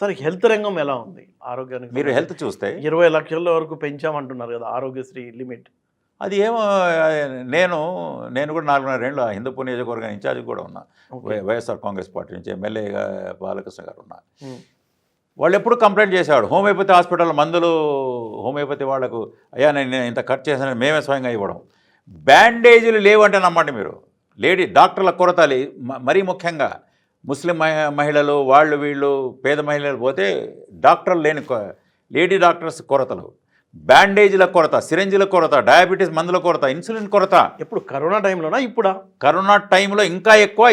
సరే హెల్త్ రంగం ఎలా ఉంది ఆరోగ్యానికి? మీరు హెల్త్ చూస్తే 20 లక్షల వరకు పెంచామంటున్నారు కదా ఆరోగ్యశ్రీ లిమిట్. అది ఏమో నేను కూడా 4.5 ఏళ్ళు హిందూపూర్ నియోజకవర్గం ఇన్ఛార్జ్ కూడా ఉన్నా. వైఎస్ఆర్ కాంగ్రెస్ పార్టీ నుంచి ఎమ్మెల్యేగా బాలకృష్ణ గారు ఉన్నా. వాళ్ళు ఎప్పుడు కంప్లైంట్ చేసేవాడు, హోమియోపతి హాస్పిటల్ మందులు హోమియోపతి వాళ్లకు అయ్యా నేను ఇంత ఖర్చు చేశానని మేమే స్వయంగా ఇవ్వడం. బ్యాండేజీలు లేవంటే నమ్మండి మీరు. లేడీ డాక్టర్ల కొరత మరీ ముఖ్యంగా ముస్లిం మహిళలు వీళ్ళు పేద మహిళలు పోతే డాక్టర్లు లేని లేడీ డాక్టర్స్ కొరతలు, బ్యాండేజీల కొరత, సిరంజిల కొరత, డయాబెటీస్ మందుల కొరత, ఇన్సులిన్ కొరత. ఎప్పుడు కరోనా టైంలోనా ఇప్పుడా? కరోనా టైంలో ఇంకా ఎక్కువ,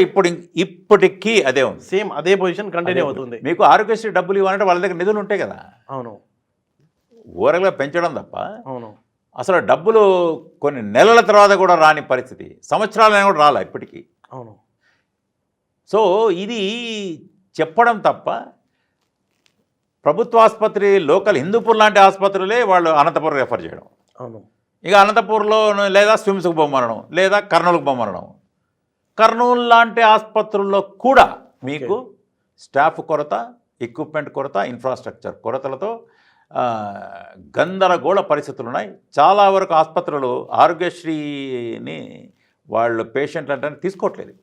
ఇప్పటికీ అదే ఉంది. సేమ్ అదే పొజిషన్ కంటిన్యూ అవుతుంది. మీకు ఆరోగ్యశ్రీ డబ్బులు ఇవ్వాలంటే వాళ్ళ దగ్గర నిధులు ఉంటాయి కదా. అవును, ఊరగా పెంచడం తప్ప. అవును, అసలు డబ్బులు కొన్ని నెలల తర్వాత కూడా రాని పరిస్థితి, సంవత్సరాలైనా కూడా రాలా ఇప్పటికీ. అవును. సో ఇది చెప్పడం తప్ప ప్రభుత్వ ఆసుపత్రి లోకల్ హిందూపూర్ లాంటి ఆసుపత్రులే వాళ్ళు అనంతపురం రెఫర్ చేయడం. అవును. ఇక అనంతపూర్లో లేదా స్విమ్స్కి బొమ్మనడం, లేదా కర్నూలుకు బొమ్మనడం. కర్నూలు లాంటి ఆసుపత్రుల్లో కూడా మీకు స్టాఫ్ కొరత, ఎక్విప్మెంట్ కొరత, ఇన్ఫ్రాస్ట్రక్చర్ కొరతలతో గందరగోళ పరిస్థితులు ఉన్నాయి. చాలా వరకు ఆసుపత్రులు ఆరోగ్యశ్రీని వాళ్ళు పేషెంట్లు అంటే తీసుకోవట్లేదు.